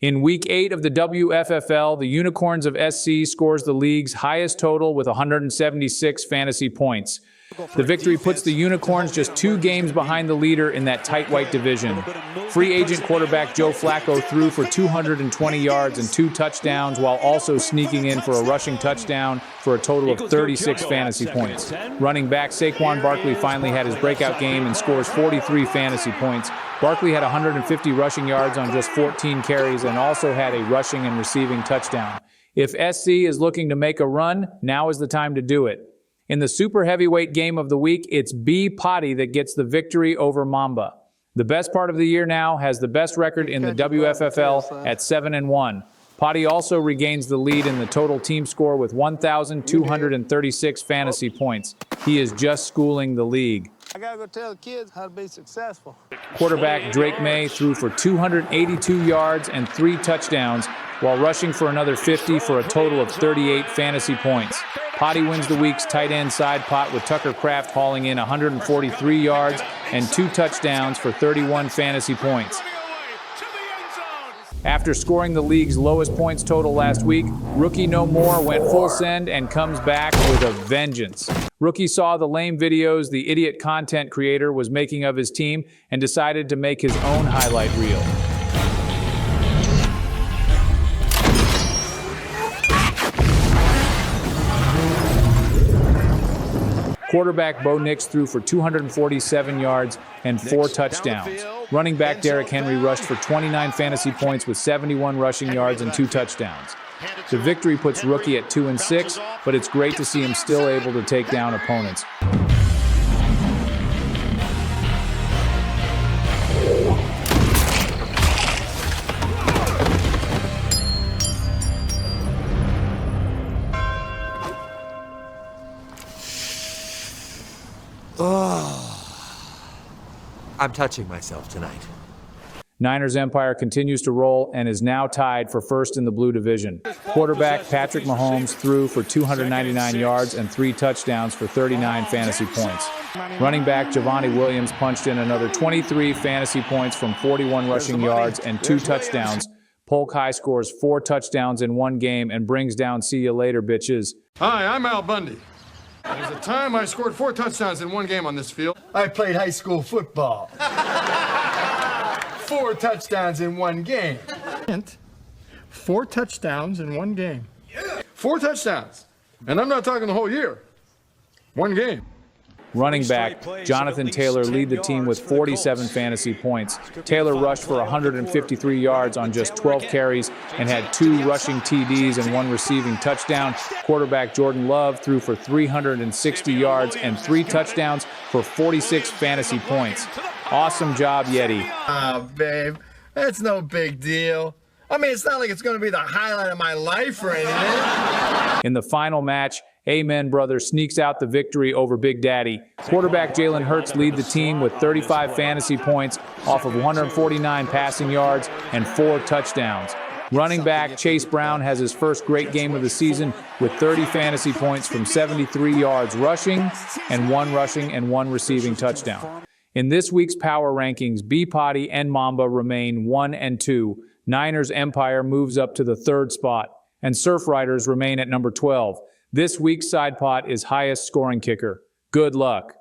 In Week 8 of the WFFL, the Unicorns of SC scores the league's highest total with 176 fantasy points. The victory puts the Unicorns just 2 games behind the leader in that tight white division. Free agent quarterback Joe Flacco threw for 220 yards and 2 touchdowns while also sneaking in for a rushing touchdown for a total of 36 fantasy points. Running back Saquon Barkley finally had his breakout game and scores 43 fantasy points. Barkley had 150 rushing yards on just 14 carries and also had a rushing and receiving touchdown. If SC is looking to make a run, now is the time to do it. In the super heavyweight game of the week, it's B Potty that gets the victory over Mamba. The best part of the year now has the best record in the WFFL at 7-1. Potty also regains the lead in the total team score with 1,236 fantasy points. He is just schooling the league. I gotta go tell the kids how to be successful. Quarterback Drake May threw for 282 yards and 3 touchdowns while rushing for another 50 for a total of 38 fantasy points. Potty wins the week's tight end side pot with Tucker Kraft hauling in 143 yards and 2 touchdowns for 31 fantasy points. After scoring the league's lowest points total last week, Rookie No More went full send and comes back with a vengeance. Rookie saw the lame videos the idiot content creator was making of his team and decided to make his own highlight reel. Quarterback Bo Nix threw for 247 yards and 4 touchdowns. Running back Derrick Henry rushed for 29 fantasy points with 71 rushing yards and 2 touchdowns. The victory puts Rookie at 2-6, but it's great to see him still able to take down opponents. I'm touching myself tonight. Niners Empire continues to roll and is now tied for first in the blue division. Quarterback Patrick Mahomes threw for 299 yards and 3 touchdowns for 39 fantasy points. Running back Javonte Williams punched in another 23 fantasy points from 41 rushing yards and 2 touchdowns. Polk High scores 4 touchdowns in 1 game and brings down see you later bitches. Hi, I'm Al Bundy. There's a time I scored 4 touchdowns in 1 game on this field. I played high school football. 4 touchdowns in 1 game. 4 touchdowns in 1 game. 4 touchdowns. And I'm not talking the whole year. 1 game. Running back Jonathan Taylor lead the team with 47 fantasy points. Taylor rushed for 153 yards on just 12 carries and had 2 rushing TDs and 1 receiving touchdown. Quarterback Jordan Love threw for 360 yards and 3 touchdowns for 46 fantasy points. Awesome job, Yeti. Babe, that's no big deal. I mean, it's not like it's going to be the highlight of my life or anything. In the final match, Amen Brother sneaks out the victory over Big Daddy. Quarterback Jalen Hurts lead the team with 35 fantasy points off of 149 passing yards and 4 touchdowns. Running back Chase Brown has his first great game of the season with 30 fantasy points from 73 yards rushing and 1 rushing and 1 receiving touchdown. In this week's power rankings, B Potty and Mamba remain 1 and 2. Niners Empire moves up to the 3rd spot, and Surf Riders remain at number 12. This week's side pot is highest scoring kicker. Good luck.